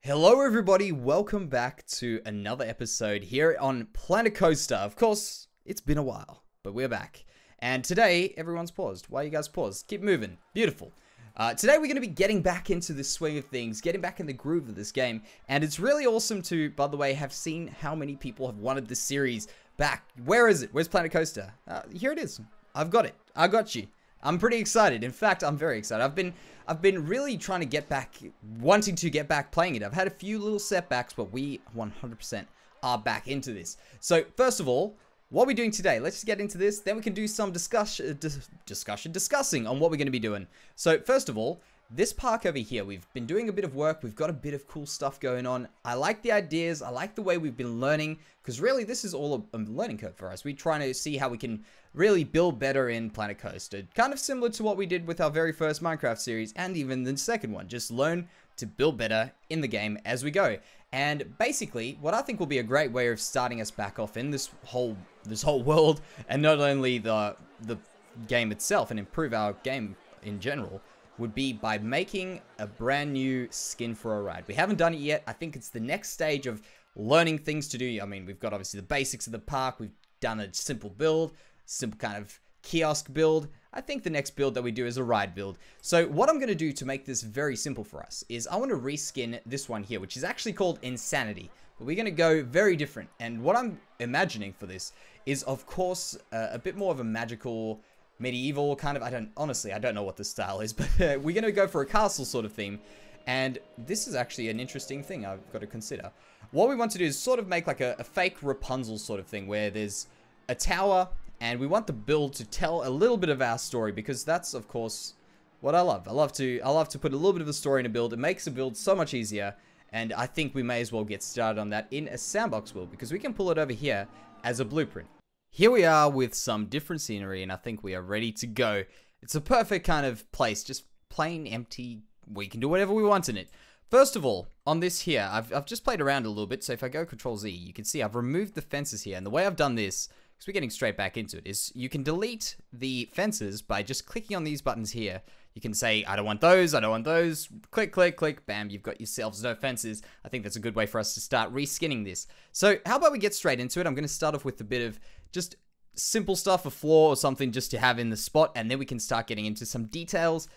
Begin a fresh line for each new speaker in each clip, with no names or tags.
Hello everybody, welcome back to another episode here on Planet Coaster. Of course, it's been a while, but we're back. And today, everyone's paused. Why you guys paused? Keep moving. Beautiful. Today we're going to be getting back into the swing of things, getting back in the groove of this game. And it's really awesome to, by the way, have seen how many people have wanted this series back. Where is it? Where's Planet Coaster? Here it is. I've got it. I got you. I'm pretty excited. In fact, I'm very excited. I've been really trying to get back, wanting to get back playing it. I've had a few little setbacks, but we 100% are back into this. So first of all, what are we doing today? Let's just get into this. Then we can do some discussing on what we're going to be doing. So first of all, this park over here, we've been doing a bit of work. We've got a bit of cool stuff going on. I like the ideas. I like the way we've been learning, because really this is all a learning curve for us. We're trying to see how we can really build better in Planet Coaster. Kind of similar to what we did with our very first Minecraft series and even the second one. Just learn to build better in the game as we go. And basically, what I think will be a great way of starting us back off in this whole world, and not only the game itself and improve our game in general, would be by making a brand new skin for a ride. We haven't done it yet. I think it's the next stage of learning things to do. I mean, we've got obviously the basics of the park. We've done a simple build, simple kind of kiosk build. I think the next build that we do is a ride build. So what I'm going to do to make this very simple for us is I want to reskin this one here, which is actually called Insanity. But we're going to go very different. And what I'm imagining for this is, of course, a bit more of a magical, medieval kind of, honestly, I don't know what the style is, but we're going to go for a castle sort of theme. And this is actually an interesting thing I've got to consider. What we want to do is sort of make like a fake Rapunzel sort of thing, where there's a tower, and we want the build to tell a little bit of our story, because that's, of course, what I love. I love to put a little bit of a story in a build. It makes a build so much easier, and I think we may as well get started on that in a sandbox build, because we can pull it over here as a blueprint. Here we are with some different scenery, and I think we are ready to go. It's a perfect kind of place, just plain empty. We can do whatever we want in it. First of all, on this here, I've just played around a little bit, so if I go Control Z, you can see I've removed the fences here, and the way I've done this, because we're getting straight back into it, is you can delete the fences by just clicking on these buttons here. You can say, I don't want those, I don't want those, click, click, click, bam, you've got yourselves no fences. I think that's a good way for us to start reskinning this. So how about we get straight into it? I'm going to start off with a bit of just simple stuff, a floor or something just to have in the spot, and then we can start getting into some details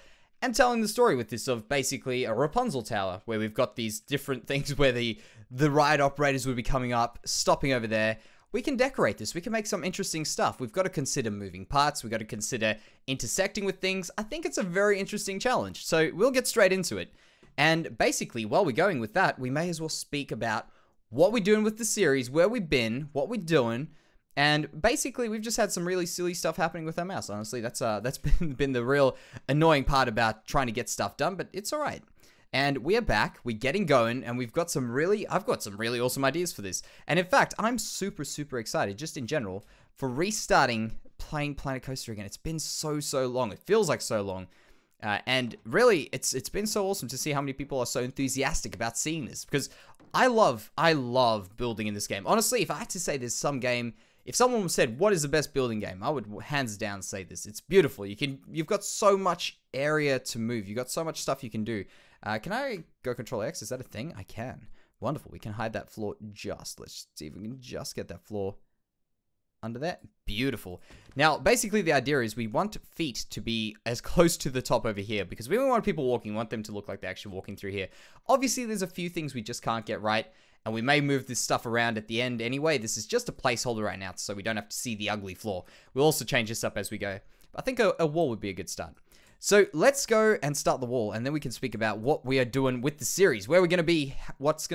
and telling the story with this of basically a Rapunzel tower, where we've got these different things where the ride operators would be coming up, stopping over there. We can decorate this. We can make some interesting stuff. We've got to consider moving parts. We've got to consider intersecting with things. I think it's a very interesting challenge. So we'll get straight into it. And basically, while we're going with that, we may as well speak about what we're doing with the series, where we've been, what we're doing. And basically, we've just had some really silly stuff happening with our mouse. Honestly, that's been the real annoying part about trying to get stuff done, but it's all right. And we are back, we're getting going, and I've got some really awesome ideas for this. And in fact, I'm super, super excited, just in general, for restarting playing Planet Coaster again. It's been so long. It feels like so long. And really, it's been so awesome to see how many people are so enthusiastic about seeing this. Because I love building in this game. Honestly, if I had to say there's some game, if someone said, what is the best building game? I would hands down say this. It's beautiful. You've got so much area to move. You've got so much stuff you can do. Can I go Control X? Is that a thing? I can. Wonderful. We can hide that floor just. Let's see if we can just get that floor under there. Beautiful. Now, basically the idea is we want feet to be as close to the top over here, because we don't want people walking. We want them to look like they're actually walking through here. Obviously, there's a few things we just can't get right, and we may move this stuff around at the end anyway. This is just a placeholder right now, so we don't have to see the ugly floor. We'll also change this up as we go. But I think a wall would be a good start. So let's go and start the wall, and then we can speak about what we are doing with the series, where we're going to be, what's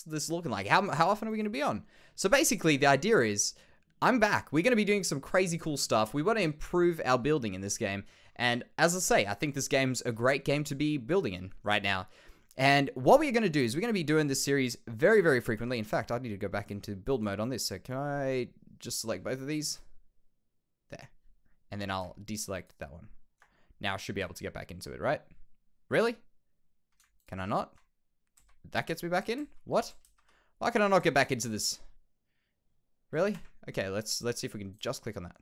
this looking like, how often are we going to be on? So basically, the idea is, I'm back. We're going to be doing some crazy cool stuff. We want to improve our building in this game, and as I say, I think this game's a great game to be building in right now. And what we're going to do is we're going to be doing this series very, very frequently. In fact, I need to go back into build mode on this, so can I just select both of these? There. And then I'll deselect that one. Now I should be able to get back into it, right? Really? Can I not? That gets me back in? What? Why can I not get back into this? Really? Okay, let's see if we can just click on that.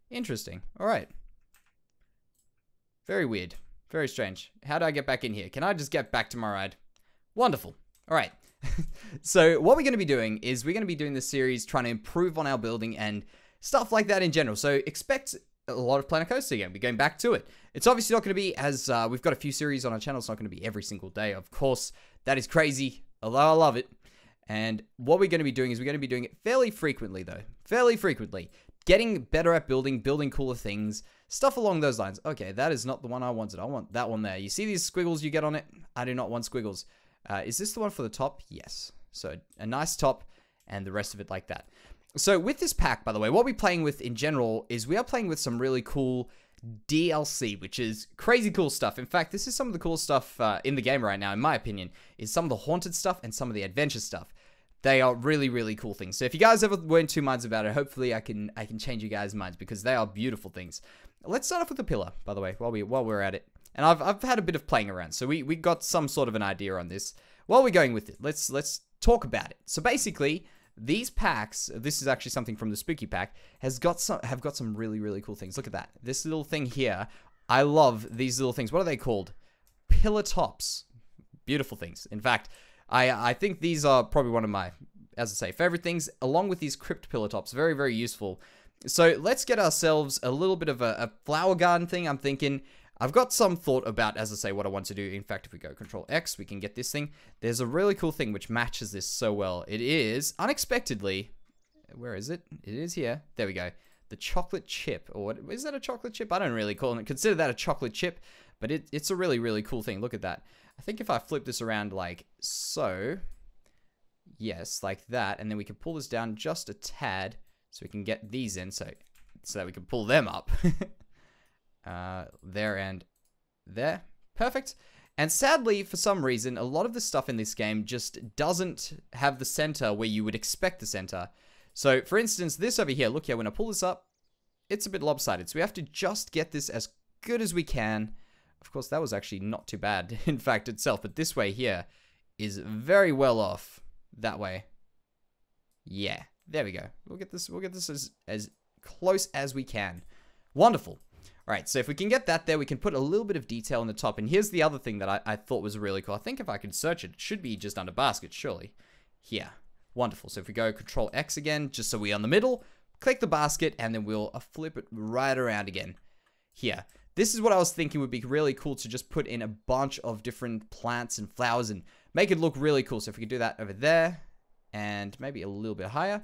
Interesting. All right. Very weird. Very strange. How do I get back in here? Can I just get back to my ride? Wonderful. All right. So what we're going to be doing is we're going to be doing this series trying to improve on our building and stuff like that in general. So expect a lot of Planet Coaster again. We're going back to it. It's obviously not going to be as, we've got a few series on our channel. It's not going to be every single day. Of course, that is crazy, although I love it. And what we're going to be doing is we're going to be doing it fairly frequently, though. Fairly frequently. Getting better at building cooler things, stuff along those lines. Okay, that is not the one I wanted. I want that one there. You see these squiggles you get on it? I do not want squiggles. Is this the one for the top? Yes. So a nice top and the rest of it like that. So with this pack, by the way, what we're playing with in general is we are playing with some really cool DLC, which is crazy cool stuff. In fact, this is some of the cool stuff in the game right now, in my opinion, is some of the haunted stuff and some of the adventure stuff. They are really, really cool things. So if you guys ever were in two minds about it, hopefully I can change you guys' minds because they are beautiful things. Let's start off with the pillar, by the way, while we're at it. And I've had a bit of playing around, so we got some sort of an idea on this. While we're going with it, let's talk about it. So basically, these packs, this is actually something from the Spooky Pack, have got some really, really cool things. Look at that. This little thing here, I love these little things. What are they called? Pillar tops. Beautiful things. In fact, I think these are probably one of my, as I say, favorite things, along with these crypt pillar tops. Very, very useful. So let's get ourselves a little bit of a flower garden thing. I'm thinking, I've got some thought about, as I say, what I want to do. In fact, if we go Control X, we can get this thing. There's a really cool thing which matches this so well. It is, unexpectedly, where is it? It is here. There we go. The chocolate chip, or what, is that a chocolate chip? I don't really consider that a chocolate chip, but it's a really, really cool thing. Look at that. I think if I flip this around like so, yes, like that, and then we can pull this down just a tad so we can get these in, so that we can pull them up. There and there. Perfect. And sadly, for some reason, a lot of the stuff in this game just doesn't have the center where you would expect the center. So, for instance, this over here, look here, when I pull this up, it's a bit lopsided. So we have to just get this as good as we can. Of course, that was actually not too bad, in fact, itself. But this way here is very well off. That way. Yeah, there we go. We'll get this as close as we can. Wonderful. All right, so if we can get that there, we can put a little bit of detail on the top. And here's the other thing that I thought was really cool. I think if I can search it, it should be just under basket, surely. Here. Wonderful. So if we go Control X again, just so we're on the middle, click the basket, and then we'll flip it right around again. Here. This is what I was thinking would be really cool to just put in a bunch of different plants and flowers and make it look really cool. So if we could do that over there and maybe a little bit higher,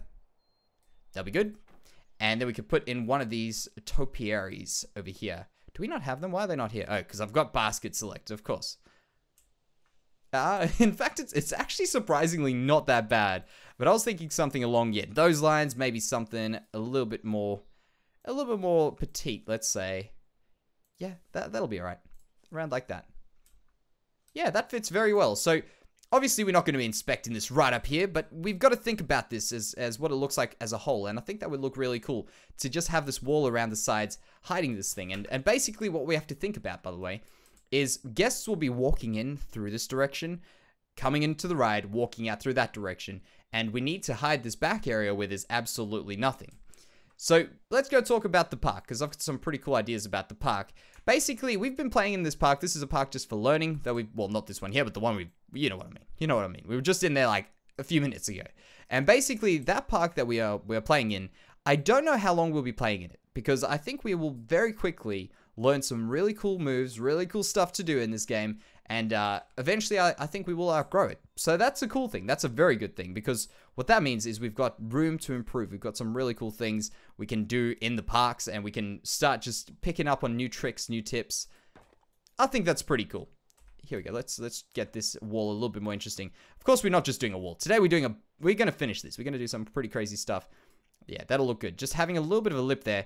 that'll be good. And then we could put in one of these topiaries over here. Do we not have them? Why are they not here? Oh, because I've got basket select, of course. In fact, it's actually surprisingly not that bad. But I was thinking something along, yeah, those lines, maybe something a little bit more petite, let's say. Yeah, that'll be all right. Around like that. Yeah, that fits very well. So, obviously, we're not going to be inspecting this right up here, but we've got to think about this as what it looks like as a whole. And I think that would look really cool to just have this wall around the sides hiding this thing. And basically what we have to think about, by the way, is guests will be walking in through this direction, coming into the ride, walking out through that direction. And we need to hide this back area where there's absolutely nothing. So let's go talk about the park, because I've got some pretty cool ideas about the park. Basically, we've been playing in this park. This is a park just for learning, though well, not this one here, but the one you know what I mean. You know what I mean. We were just in there like a few minutes ago. And basically, that park that we're playing in, I don't know how long we'll be playing in it, because I think we will very quickly learn some really cool moves, really cool stuff to do in this game, and eventually I think we will outgrow it. So that's a cool thing. That's a very good thing, because what that means is we've got room to improve. We've got some really cool things we can do in the parks, and we can start just picking up on new tricks, new tips. I think that's pretty cool. Here we go. Let's get this wall a little bit more interesting. Of course, we're not just doing a wall. Today we're going to finish this. We're going to do some pretty crazy stuff. Yeah, that'll look good. Just having a little bit of a lip there.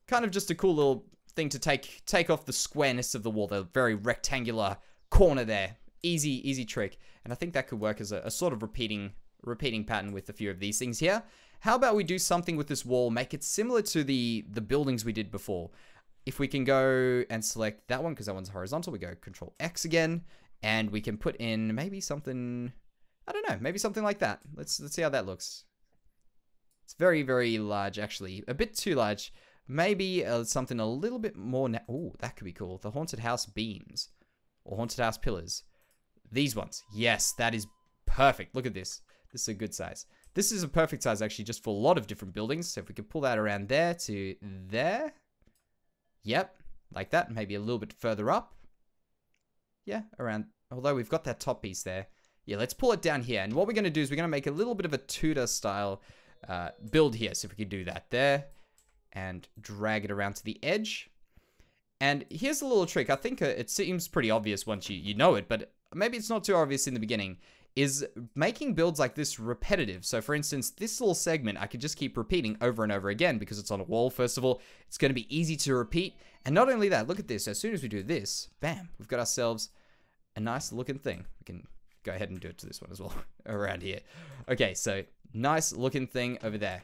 Kind of just a cool little thing to take off the squareness of the wall, the very rectangular corner there. Easy trick. And I think that could work as a sort of repeating pattern with a few of these things here. How about we do something with this wall, make it similar to the buildings we did before. If we can go and select that one, because that one's horizontal, we go Control X again, and we can put in maybe something, I don't know, maybe something like that. Let's see how that looks. It's very, very large, actually. A bit too large. Maybe something a little bit more... Oh, that could be cool. The Haunted House beams. Or Haunted House pillars. These ones. Yes, that is perfect. Look at this. This is a good size. This is a perfect size, actually, just for a lot of different buildings. So if we could pull that around there to there. Yep, like that. Maybe a little bit further up. Yeah, around. Although we've got that top piece there. Yeah, let's pull it down here. And what we're going to do is we're going to make a little bit of a Tudor style build here. So if we could do that there and drag it around to the edge. And here's a little trick. I think it seems pretty obvious once you know it, but maybe it's not too obvious in the beginning, is making builds like this repetitive. So for instance, this little segment, I could just keep repeating over and over again because it's on a wall, first of all. It's going to be easy to repeat. And not only that, look at this. As soon as we do this, bam, we've got ourselves a nice looking thing. We can go ahead and do it to this one as well around here. Okay, so nice looking thing over there.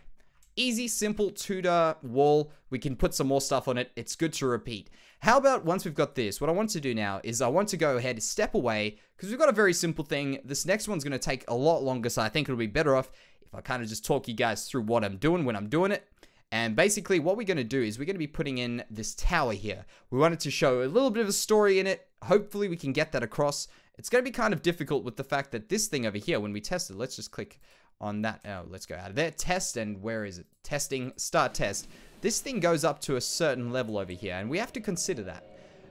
Easy, simple Tudor wall. We can put some more stuff on it. It's good to repeat. How about once we've got this, what I want to do now is I want to go ahead, step away, because we've got a very simple thing. This next one's going to take a lot longer, so I think it'll be better off if I kind of just talk you guys through what I'm doing when I'm doing it. And basically what we're going to do is we're going to be putting in this tower here. We wanted to show a little bit of a story in it. Hopefully we can get that across. It's going to be kind of difficult with the fact that this thing over here, when we test it, let's just click on that. Oh, let's go out of there. Test, and where is it? Testing, start test. This thing goes up to a certain level over here, and we have to consider that.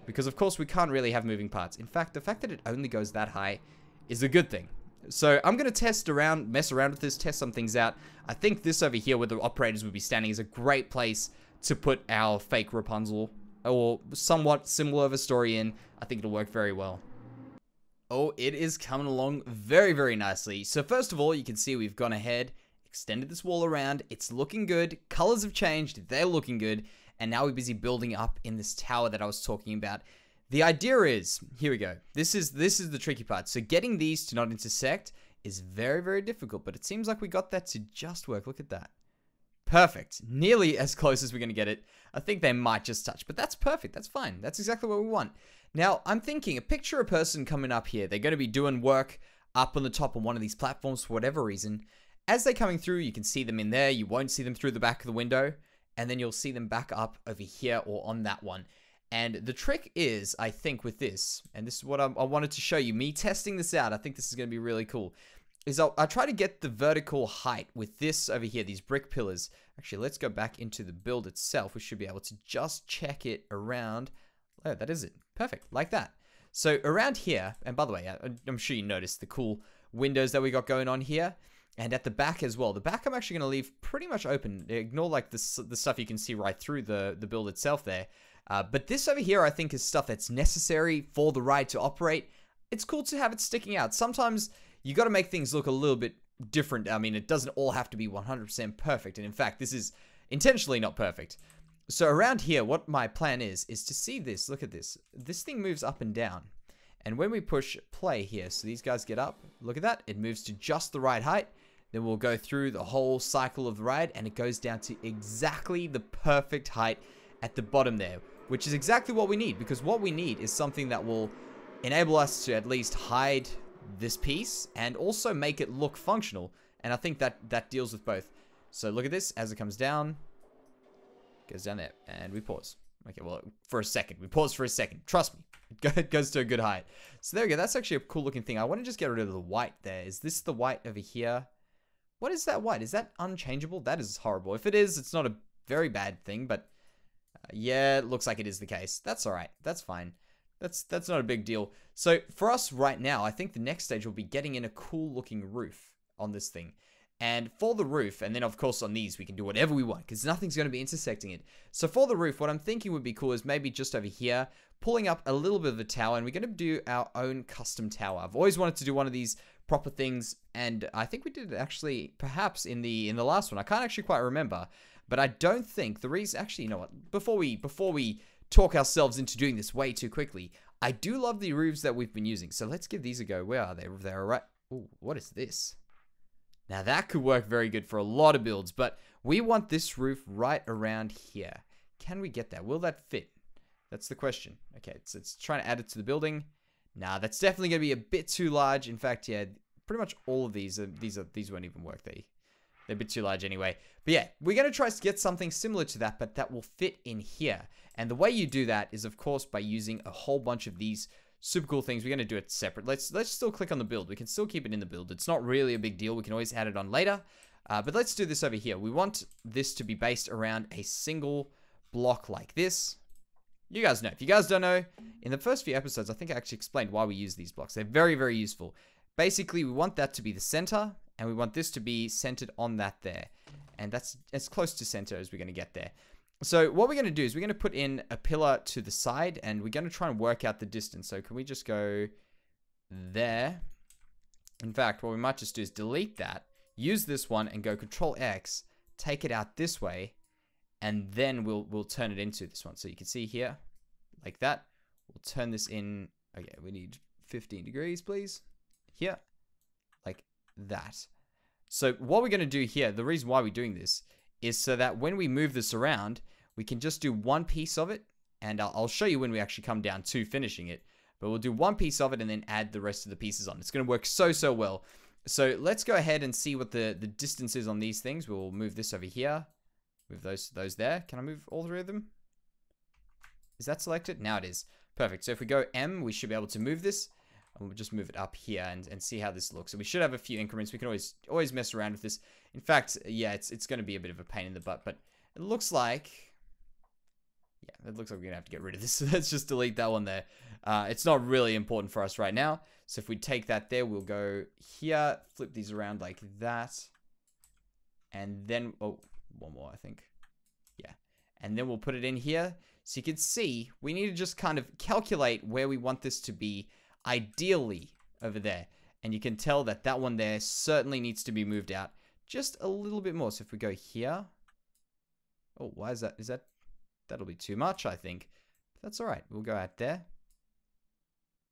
Because, of course, we can't really have moving parts. In fact, the fact that it only goes that high is a good thing. So, I'm going to test around, mess around with this, test some things out. I think this over here where the operators would be standing is a great place to put our fake Rapunzel, or somewhat similar of a story in. I think it'll work very well. Oh, it is coming along very, very nicely. So first of all, you can see we've gone ahead, extended this wall around. It's looking good. Colors have changed. They're looking good. And now we're busy building up in this tower that I was talking about. The idea is, here we go. This is the tricky part. So getting these to not intersect is very, very difficult. But it seems like we got that to just work. Look at that. Perfect. Nearly as close as we're going to get it. I think they might just touch. But that's perfect. That's fine. That's exactly what we want. Now, I'm thinking, picture a person coming up here. They're going to be doing work up on the top of one of these platforms for whatever reason. As they're coming through, you can see them in there. You won't see them through the back of the window. And then you'll see them back up over here or on that one. And the trick is, I think, with this, and this is what I wanted to show you, me testing this out. I think this is going to be really cool. Is I'll try to get the vertical height with this over here, these brick pillars. Actually, let's go back into the build itself. We should be able to just check it around. Oh, that is it. Perfect, like that. So around here, and by the way, I'm sure you noticed the cool windows that we got going on here. And at the back as well. The back I'm actually going to leave pretty much open. Ignore like the stuff you can see right through the build itself there. But this over here I think is stuff that's necessary for the ride to operate. It's cool to have it sticking out. Sometimes you got to make things look a little bit different. I mean, it doesn't all have to be 100% perfect. And in fact, this is intentionally not perfect. So around here, what my plan is to see this. Look at this. This thing moves up and down. And when we push play here, so these guys get up, look at that. It moves to just the right height. Then we'll go through the whole cycle of the ride, and it goes down to exactly the perfect height at the bottom there, which is exactly what we need, because what we need is something that will enable us to at least hide this piece and also make it look functional. And I think that deals with both. So look at this as it comes down. Goes down there, and we pause. Okay, well, for a second. We pause for a second. Trust me. It goes to a good height. So there we go. That's actually a cool looking thing. I want to just get rid of the white there. Is this the white over here? What is that white? Is that unchangeable? That is horrible. If it is, it's not a very bad thing, but yeah, it looks like it is the case. That's all right. That's fine. That's not a big deal. So for us right now, I think the next stage will be getting in a cool looking roof on this thing. And for the roof, and then of course on these, we can do whatever we want because nothing's going to be intersecting it. So for the roof, what I'm thinking would be cool is maybe just over here, pulling up a little bit of a tower, and we're going to do our own custom tower. I've always wanted to do one of these proper things, and I think we did it actually perhaps in the last one. I can't actually quite remember, but I don't think the reason, actually, you know what, before we talk ourselves into doing this way too quickly, I do love the roofs that we've been using. So let's give these a go. Where are they? They're right. Ooh, what is this? Now that could work very good for a lot of builds, but we want this roof right around here. Can we get that? Will that fit? That's the question. Okay, so it's trying to add it to the building. Nah, that's definitely going to be a bit too large. In fact, yeah, pretty much all of these won't even work. They're a bit too large anyway. But yeah, we're going to try to get something similar to that, but that will fit in here. And the way you do that is, of course, by using a whole bunch of these super cool things. We're going to do it separate. Let's still click on the build. We can still keep it in the build. It's not really a big deal. We can always add it on later. But let's do this over here. We want this to be based around a single block like this. You guys know. If you guys don't know, in the first few episodes, I think I actually explained why we use these blocks. They're very, very useful. Basically, we want that to be the center, and we want this to be centered on that there. And that's as close to center as we're going to get there. So what we're going to do is we're going to put in a pillar to the side, and we're going to try and work out the distance. So can we just go there? In fact, what we might just do is delete that, use this one, and go Control X, take it out this way, and then we'll turn it into this one. So you can see here, like that. We'll turn this in. Okay, we need 15 degrees, please. Here, like that. So what we're going to do here, the reason why we're doing this, is so that when we move this around, we can just do one piece of it. And I'll show you when we actually come down to finishing it. But we'll do one piece of it and then add the rest of the pieces on. It's going to work so, so well. So let's go ahead and see what the distance is on these things. We'll move this over here. Move those there. Can I move all three of them? Is that selected? Now it is. Perfect. So if we go M, we should be able to move this. And we'll just move it up here and see how this looks. So we should have a few increments. We can always mess around with this. In fact, yeah, it's going to be a bit of a pain in the butt. But it looks like... yeah, it looks like we're going to have to get rid of this. So let's just delete that one there. It's not really important for us right now. So if we take that there, we'll go here, flip these around like that. And then... oh, one more, I think. Yeah. And then we'll put it in here. So you can see, we need to just kind of calculate where we want this to be, ideally over there. And you can tell that that one there certainly needs to be moved out just a little bit more. So if we go here... oh, why is that? That'll be too much, I think. That's all right. We'll go out there.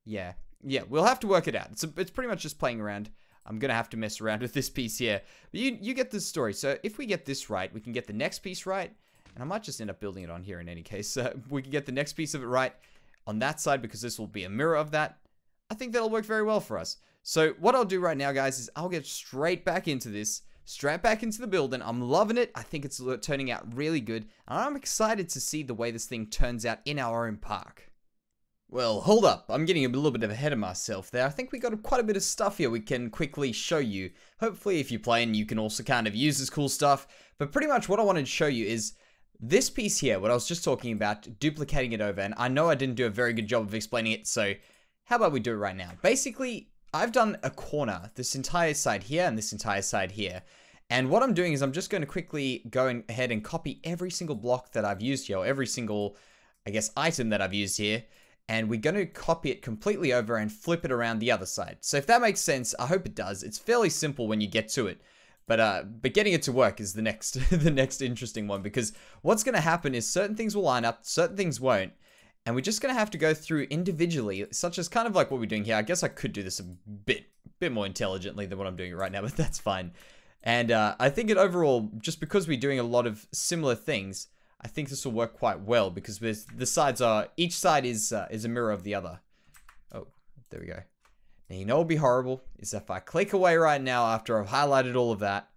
Yeah, we'll have to work it out. It's pretty much just playing around. I'm going to have to mess around with this piece here. But you get the story. So if we get this right, we can get the next piece right. And I might just end up building it on here in any case. We can get the next piece of it right on that side because this will be a mirror of that. I think that'll work very well for us. So what I'll do right now, guys, is I'll get straight back into this. Straight back into the build, and I'm loving it. I think it's turning out really good. And I'm excited to see the way this thing turns out in our own park. Well, hold up. I'm getting a little bit ahead of myself there. I think we got quite a bit of stuff here we can quickly show you. Hopefully, if you play and you can also kind of use this cool stuff. But pretty much what I wanted to show you is this piece here, what I was just talking about, duplicating it over. And I know I didn't do a very good job of explaining it, so how about we do it right now? Basically, I've done a corner, this entire side here and this entire side here. And what I'm doing is I'm just going to quickly go ahead and copy every single block that I've used here, or every single, I guess, item that I've used here. And we're going to copy it completely over and flip it around the other side. So if that makes sense, I hope it does. It's fairly simple when you get to it. But getting it to work is the next the next interesting one, because what's going to happen is certain things will line up, certain things won't. And we're just going to have to go through individually, such as kind of like what we're doing here. I guess I could do this a bit more intelligently than what I'm doing right now, but that's fine. And I think it overall, just because we're doing a lot of similar things, I think this will work quite well, because the sides are, each side is a mirror of the other. Oh, there we go. Now, you know what would be horrible is if I click away right now after I've highlighted all of that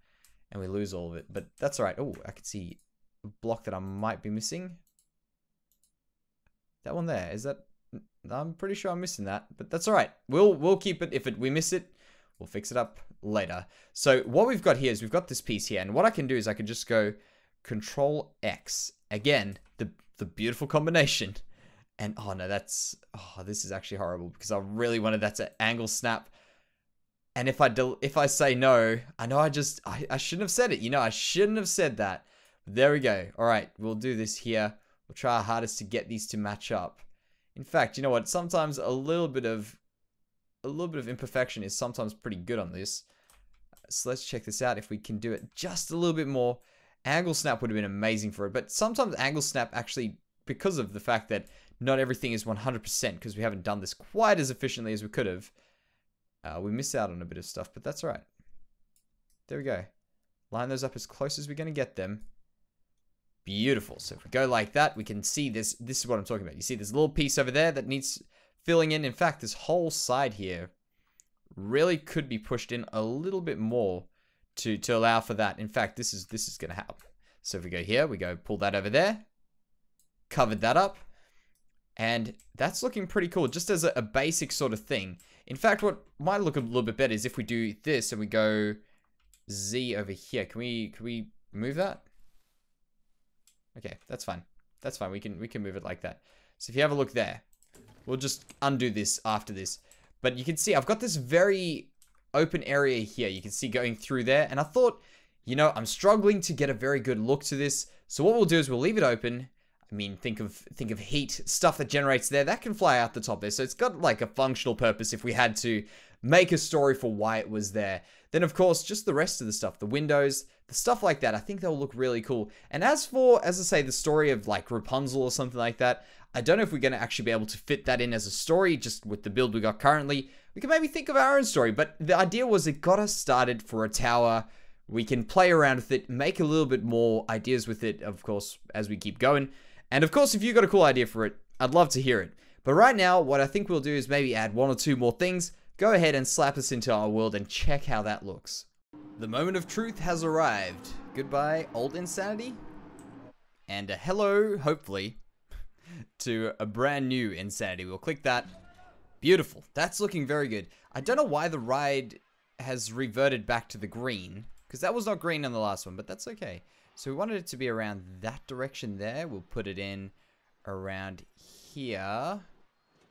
and we lose all of it. But that's all right. Oh, I can see a block that I might be missing. That one there, is that? I'm pretty sure I'm missing that, but that's all right. We'll keep it. If we miss it, we'll fix it up later. So what we've got here is we've got this piece here, and what I can do is I can just go Control X. Again, the beautiful combination. And oh no, this is actually horrible, because I really wanted that to angle snap. And if I say no, I know I shouldn't have said it. You know, I shouldn't have said that. But there we go. All right, we'll do this here. We'll try our hardest to get these to match up. In fact, you know what? Sometimes a little bit of imperfection is sometimes pretty good on this. So let's check this out. If we can do it just a little bit more, angle snap would have been amazing for it. But sometimes angle snap actually, because of the fact that not everything is 100%, because we haven't done this quite as efficiently as we could have, we miss out on a bit of stuff. But that's all right. There we go. Line those up as close as we're going to get them. Beautiful. So if we go like that, we can see this. This is what I'm talking about. You see this little piece over there that needs filling in. In fact, this whole side here really could be pushed in a little bit more to allow for that. In fact, this is going to help. So if we go here, we go pull that over there, covered that up. And that's looking pretty cool, just as a basic sort of thing. In fact, what might look a little bit better is if we do this and we go Z over here. Can we move that? Okay, that's fine. That's fine. We can move it like that. So if you have a look there, we'll just undo this after this. But you can see I've got this very open area here. You can see going through there. And I thought, you know, I'm struggling to get a very good look to this. So what we'll do is we'll leave it open. I mean, think of heat, stuff that generates there. That can fly out the top there. So it's got like a functional purpose if we had to make a story for why it was there. Then, of course, just the rest of the stuff, the windows, the stuff like that, I think they'll look really cool. And as I say, the story of like Rapunzel or something like that, I don't know if we're going to actually be able to fit that in as a story just with the build we got currently. We can maybe think of our own story, but the idea was it got us started for a tower. We can play around with it, make a little bit more ideas with it, of course, as we keep going. And of course, if you got a cool idea for it, I'd love to hear it. But right now, what I think we'll do is maybe add 1 or 2 more things. Go ahead and slap us into our world and check how that looks. The moment of truth has arrived. Goodbye, old insanity. And a hello, hopefully, to a brand new insanity. We'll click that. Beautiful. That's looking very good. I don't know why the ride has reverted back to the green, because that was not green in the last one, but that's okay. So we wanted it to be around that direction there. We'll put it in around here.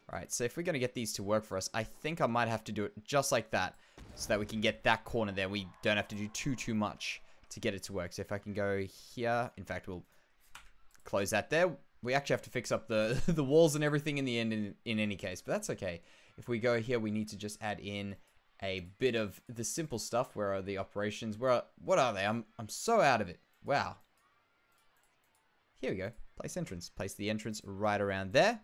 All right, so if we're going to get these to work for us, I think I might have to do it just like that so that we can get that corner there. We don't have to do too much to get it to work. So if I can go here, in fact, we'll close that there. We actually have to fix up the, the walls and everything in the end in any case, but that's okay. If we go here, we need to just add in a bit of the simple stuff. Where are the operations? What are they? I'm so out of it. Wow. Here we go. Place entrance. Place the entrance right around there.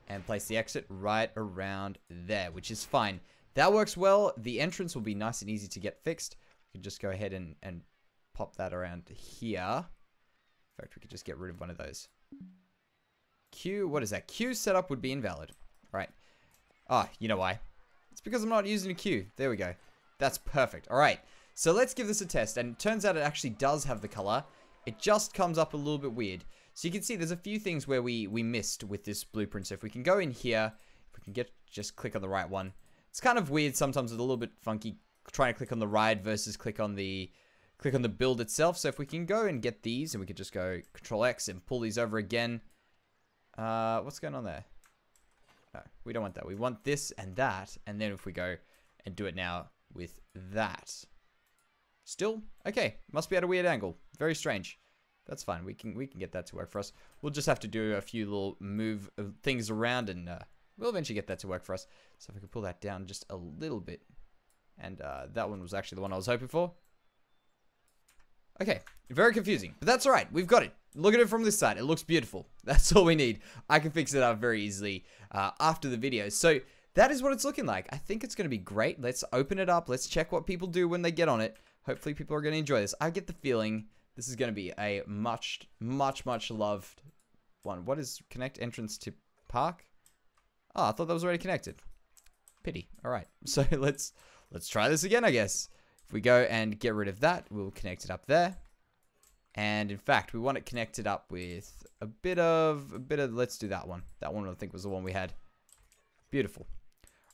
And place the exit right around there, which is fine. That works well. The entrance will be nice and easy to get fixed. We can just go ahead and pop that around here. In fact, we could just get rid of one of those. Q, what is that? Q setup would be invalid. Right. Ah, you know why. It's because I'm not using a Q. There we go. That's perfect. All right. So let's give this a test. And it turns out it actually does have the color. It just comes up a little bit weird. So you can see there's a few things where we missed with this blueprint. So if we can go in here, if we can just click on the right one. It's kind of weird sometimes. It's a little bit funky trying to click on the ride versus click on the build itself. So if we can go and get these, and we could just go Control X and pull these over again. What's going on there? No, we don't want that. We want this and that. And then if we go and do it now with that. Still? Okay. Must be at a weird angle. Very strange. That's fine. We can get that to work for us. We'll just have to do a few little move things around, and we'll eventually get that to work for us. So if I could pull that down just a little bit. And that one was actually the one I was hoping for. Okay. Very confusing. But that's alright. We've got it. Look at it from this side. It looks beautiful. That's all we need. I can fix it up very easily after the video. So that is what it's looking like. I think it's going to be great. Let's open it up. Let's check what people do when they get on it. Hopefully people are going to enjoy this. I get the feeling this is going to be a much loved one. What is connect entrance to park? Oh, I thought that was already connected. Pity. All right. So let's try this again, I guess. If we go and get rid of that, we'll connect it up there. And in fact, we want it connected up with a bit of, let's do that one. That one I think was the one we had. Beautiful.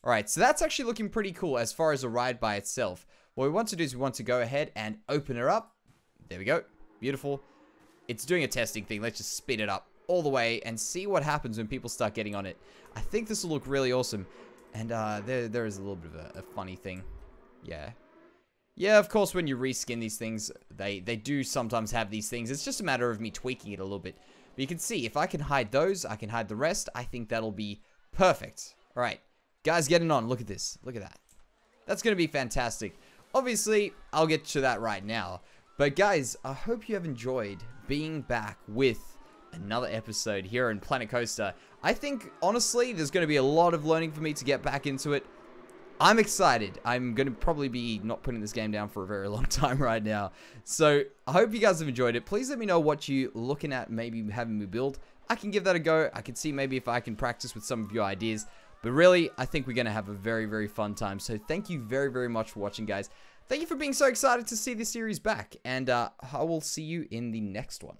All right. So that's actually looking pretty cool as far as a ride by itself. What we want to do is we want to go ahead and open her up. There we go. Beautiful. It's doing a testing thing. Let's just speed it up all the way and see what happens when people start getting on it. I think this will look really awesome. And there is a little bit of a funny thing. Yeah. Yeah, of course, when you reskin these things, they do sometimes have these things. It's just a matter of me tweaking it a little bit. But you can see, if I can hide those, I can hide the rest. I think that'll be perfect. All right. Guys, getting on. Look at this. Look at that. That's going to be fantastic. Obviously, I'll get to that right now. But guys, I hope you have enjoyed being back with another episode here in Planet Coaster. I think, honestly, there's going to be a lot of learning for me to get back into it. I'm excited. I'm going to probably be not putting this game down for a very long time right now. So, I hope you guys have enjoyed it. Please let me know what you're looking at, maybe having me build. I can give that a go. I can see maybe if I can practice with some of your ideas. But really, I think we're going to have a very fun time. So, thank you very much for watching, guys. Thank you for being so excited to see this series back. And I will see you in the next one.